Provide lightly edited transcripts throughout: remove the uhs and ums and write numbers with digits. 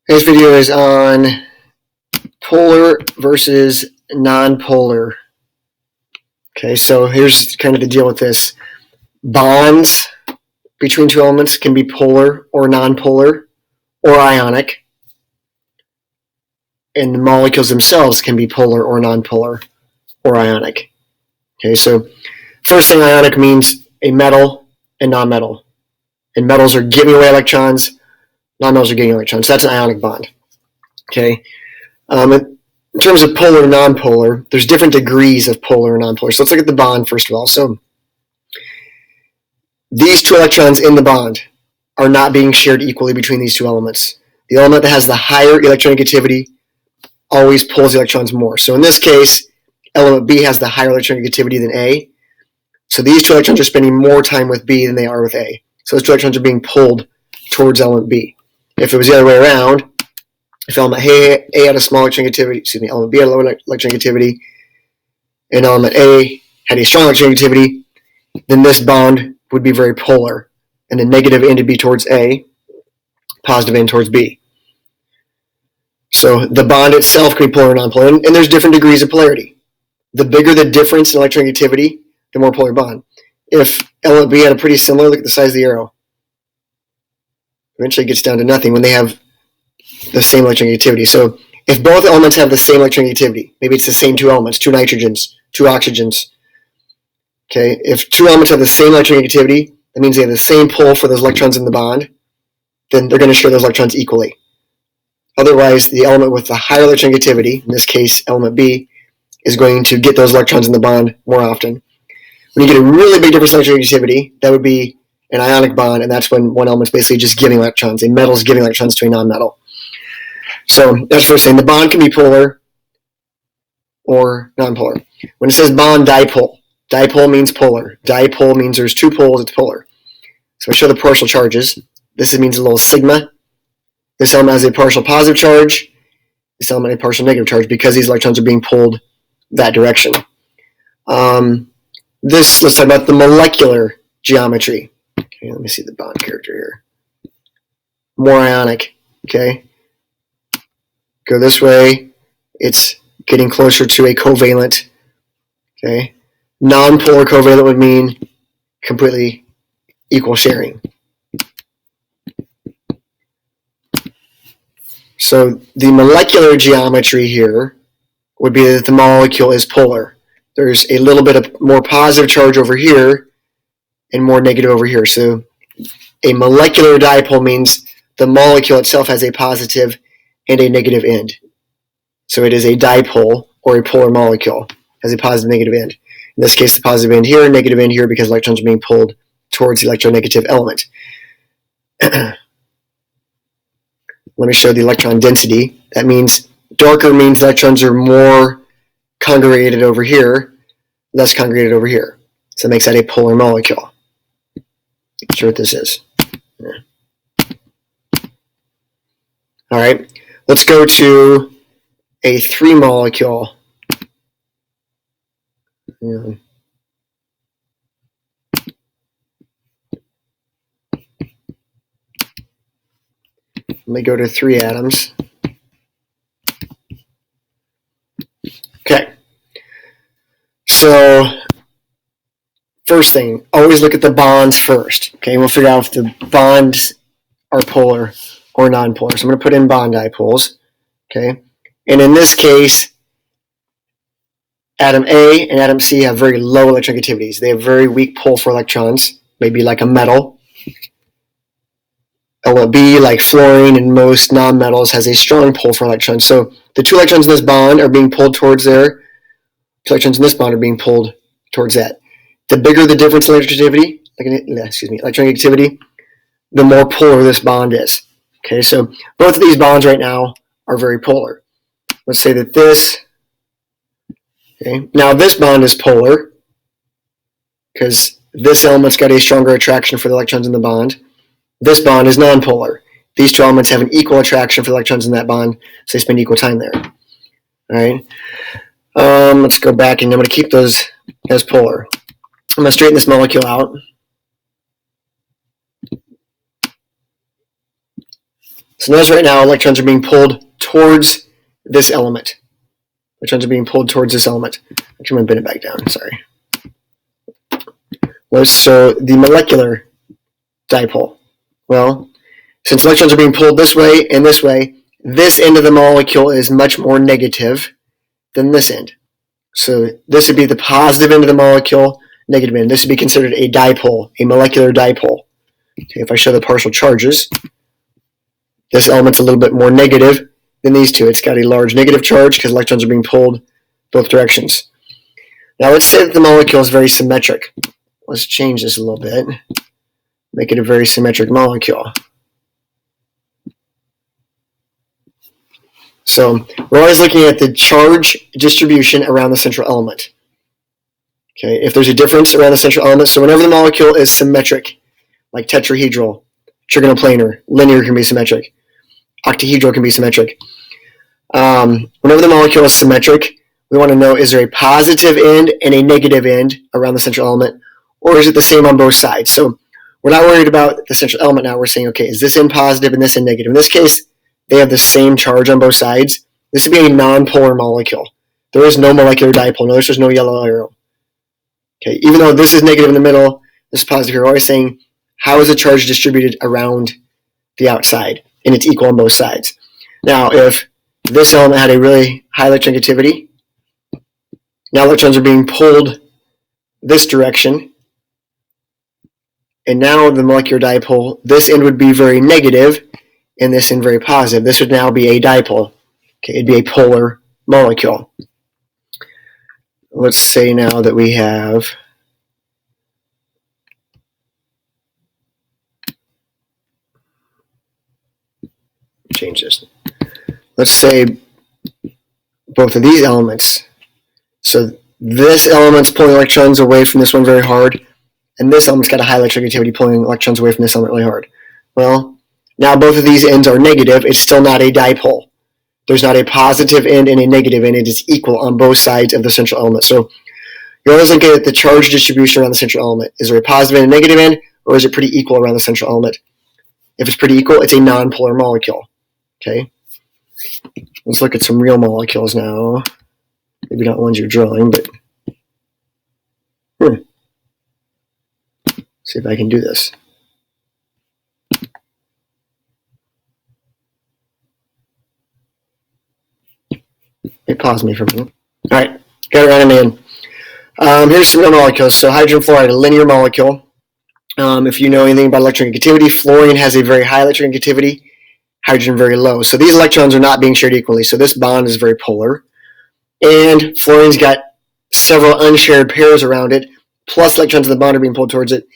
This video is on polar versus non-polar. Okay, so here's kind of the deal with this. Bonds between two elements can be polar or non-polar or ionic. And the molecules themselves can be polar or non-polar or ionic. Okay, so first thing, ionic means a metal and non-metal. And metals are giving away electrons, non-metals are getting electrons. So that's an ionic bond. Okay. In terms of polar and non-polar, there's different degrees of polar and non-polar. So let's look at the bond first of all. So these two electrons in the bond are not being shared equally between these two elements. The element that has the higher electronegativity always pulls the electrons more. So in this case, element B has the higher electronegativity than A. So these two electrons are spending more time with B than they are with A. So those two electrons are being pulled towards element B. If it was the other way around, if element A had a small electronegativity, element B had a low electronegativity, and element A had a strong electronegativity, then this bond would be very polar, and the negative end would be towards A, positive end towards B. So the bond itself can be polar or non-polar, and there's different degrees of polarity. The bigger the difference in electronegativity, the more polar bond. If element B had a pretty similar, look at the size of the arrow. Eventually it gets down to nothing when they have the same electronegativity. So if both elements have the same electronegativity, maybe it's the same two elements, two nitrogens, two oxygens. Okay, if two elements have the same electronegativity, that means they have the same pull for those electrons in the bond, then they're going to share those electrons equally. Otherwise, the element with the higher electronegativity, in this case element B, is going to get those electrons in the bond more often. When you get a really big difference in electronegativity, that would be an ionic bond, and that's when one element's basically just giving electrons. A metal is giving electrons to a non-metal. So that's the first thing. The bond can be polar or non-polar. When it says bond dipole, dipole means polar. Dipole means there's two poles, it's polar. So I show the partial charges. This means a little sigma. This element has a partial positive charge. This element a partial negative charge because these electrons are being pulled that direction. Let's talk about the molecular geometry. Okay, let me see the bond character here. More ionic, okay? Go this way, it's getting closer to a covalent, okay? Non-polar covalent would mean completely equal sharing. So the molecular geometry here would be that the molecule is polar. There's a little bit of more positive charge over here and more negative over here. So a molecular dipole means the molecule itself has a positive and a negative end. So it is a dipole or a polar molecule, has a positive and negative end. In this case, the positive end here, negative end here, because electrons are being pulled towards the electronegative element. Let me show the electron density. That means darker means electrons are more congregated over here, less congregated over here. So it makes that a polar molecule. Not sure what this is. Yeah. All right, let's go to a 3-molecule. Yeah. Let me go to 3 atoms. Okay. So first thing, always look at the bonds first. Okay, we'll figure out if the bonds are polar or non-polar. So I'm going to put in bond dipoles. Okay, and in this case, atom A and atom C have very low electronegativities. They have very weak pull for electrons, maybe like a metal. Element B, like fluorine and most non-metals, has a strong pull for electrons. So the two electrons in this bond are being pulled towards there. Two electrons in this bond are being pulled towards that. The bigger the difference in electronegativity, the more polar this bond is. Okay, so both of these bonds right now are very polar. Let's say that this, okay, now this bond is polar because this element's got a stronger attraction for the electrons in the bond. This bond is non-polar. These two elements have an equal attraction for the electrons in that bond, so they spend equal time there. All right. Let's go back, and I'm going to keep those as polar. I'm going to straighten this molecule out. This So notice right now electrons are being pulled towards this element. Electrons are being pulled towards this element. Actually, I'm going to bend it back down. Sorry. So the molecular dipole. Well, since electrons are being pulled this way and this way, this end of the molecule is much more negative than this end. So this would be the positive end of the molecule, negative end. This would be considered a dipole, a molecular dipole. Okay, if I show the partial charges, this element's a little bit more negative than these two. It's got a large negative charge because electrons are being pulled both directions. Now let's say that the molecule is very symmetric. Let's change this a little bit. Make it a very symmetric molecule. So we're always looking at the charge distribution around the central element. Okay, if there's a difference around the central element, so whenever the molecule is symmetric, like tetrahedral, trigonoplanar, linear can be symmetric, octahedral can be symmetric. Whenever the molecule is symmetric, we want to know, is there a positive end and a negative end around the central element, or is it the same on both sides? So we're not worried about the central element now. We're saying, okay, is this end positive and this end negative? In this case, they have the same charge on both sides. This would be a nonpolar molecule. There is no molecular dipole. Notice there's no yellow arrow. Okay, even though this is negative in the middle, this is positive here. We're always saying, how is the charge distributed around the outside? And it's equal on both sides. Now, if this element had a really high electronegativity, now electrons are being pulled this direction, and now the molecular dipole, this end would be very negative, and this end very positive. This would now be a dipole. Okay, it'd be a polar molecule. Let's say now that we have change this. Let's say both of these elements. So this element's pulling electrons away from this one very hard, and this element's got a high electronegativity pulling electrons away from this element really hard. Well, now both of these ends are negative. It's still not a dipole. There's not a positive end and a negative end. It is equal on both sides of the central element. So you're always looking at the charge distribution around the central element. Is there a positive end and a negative end, or is it pretty equal around the central element? If it's pretty equal, it's a nonpolar molecule. Okay. Let's look at some real molecules now. Maybe not ones you're drawing, but see if I can do this. It paused me for a minute. All right, got it running in. Here's some real molecules. So hydrogen fluoride, a linear molecule. If you know anything about electronegativity, fluorine has a very high electronegativity, hydrogen very low. So these electrons are not being shared equally. So this bond is very polar. And fluorine's got several unshared pairs around it, plus electrons in the bond are being pulled towards it.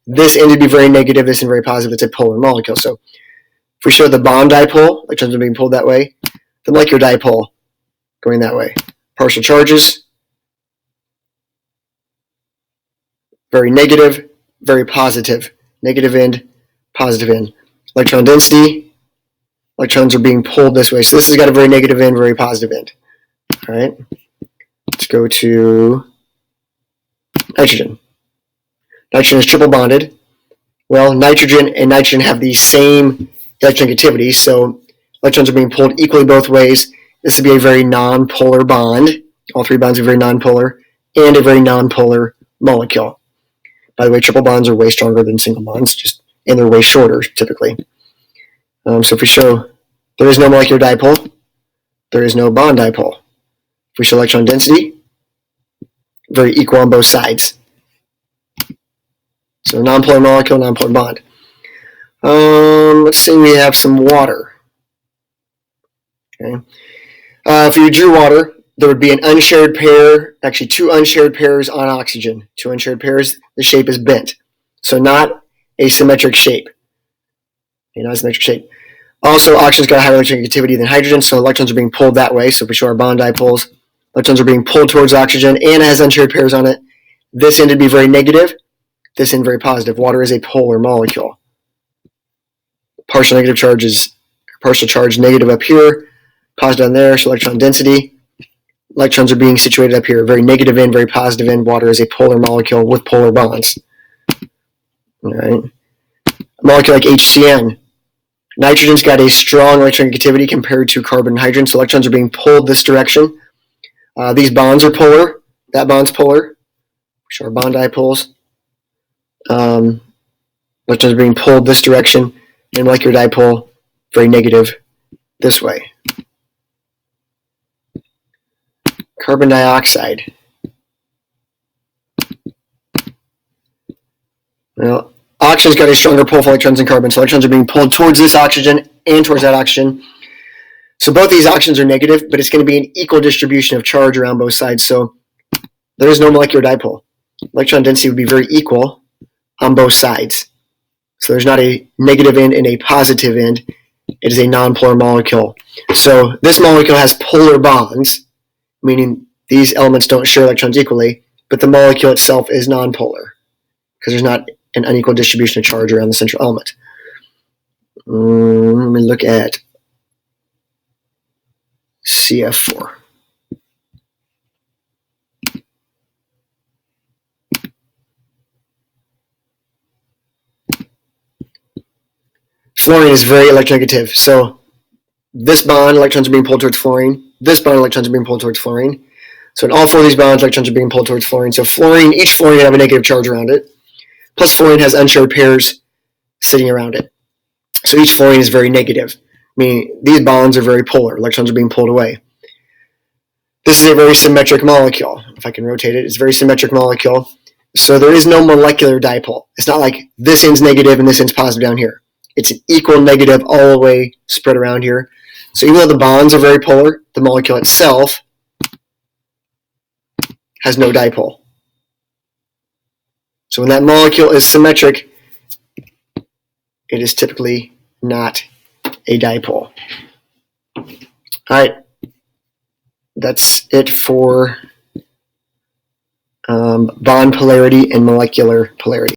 This end would be very negative, this end very positive. It's a polar molecule. So if we show the bond dipole, electrons are being pulled that way. The molecular dipole going that way. Partial charges, very negative, very positive. Negative end, positive end. Electron density, electrons are being pulled this way. So this has got a very negative end, very positive end. All right, let's go to nitrogen. Nitrogen is triple bonded. Well, nitrogen and nitrogen have the same electronegativity, so electrons are being pulled equally both ways. This would be a very nonpolar bond. All three bonds are very nonpolar, and a very nonpolar molecule. By the way, triple bonds are way stronger than single bonds, and they're way shorter typically. So if we show there is no molecular dipole, there is no bond dipole. If we show electron density, very equal on both sides. So nonpolar molecule, nonpolar bond. Let's say we have some water. Okay. If you drew water, there would be an unshared pair, actually two unshared pairs on oxygen. Two unshared pairs, the shape is bent. So not a symmetric shape. Not a symmetric shape. Also, oxygen's got a higher electronegativity than hydrogen, so electrons are being pulled that way. So if we show our bond dipoles, electrons are being pulled towards oxygen, and it has unshared pairs on it. This end would be very negative. This end very positive. Water is a polar molecule. Partial charge negative up here, positive down there, so electron density. Electrons are being situated up here. Very negative end, very positive end. Water is a polar molecule with polar bonds. All right. A molecule like HCN Nitrogen's got a strong electronegativity compared to carbon and hydrogen, so electrons are being pulled this direction. These bonds are polar. That bond's polar, which are bond dipoles. Electrons are being pulled this direction, and molecular dipole, very negative this way. Carbon dioxide. Well, oxygen's got a stronger pull for electrons than carbon, so electrons are being pulled towards this oxygen and towards that oxygen. So both these oxygens are negative, but it's going to be an equal distribution of charge around both sides, so there is no molecular dipole. Electron density would be very equal on both sides. So there's not a negative end and a positive end. It is a nonpolar molecule. So this molecule has polar bonds, meaning these elements don't share electrons equally, but the molecule itself is nonpolar because there's not an unequal distribution of charge around the central element. Let me look at CF4. Fluorine is very electronegative. So this bond, electrons are being pulled towards fluorine. This bond, electrons are being pulled towards fluorine. So in all four of these bonds, electrons are being pulled towards fluorine. So fluorine, each fluorine will have a negative charge around it. Plus fluorine has unshared pairs sitting around it. So each fluorine is very negative, meaning these bonds are very polar. Electrons are being pulled away. This is a very symmetric molecule. If I can rotate it, it's a very symmetric molecule. So there is no molecular dipole. It's not like this end's negative and this end's positive down here. It's an equal negative all the way spread around here. So even though the bonds are very polar, the molecule itself has no dipole. So when that molecule is symmetric, it is typically not a dipole. All right, that's it for bond polarity and molecular polarity.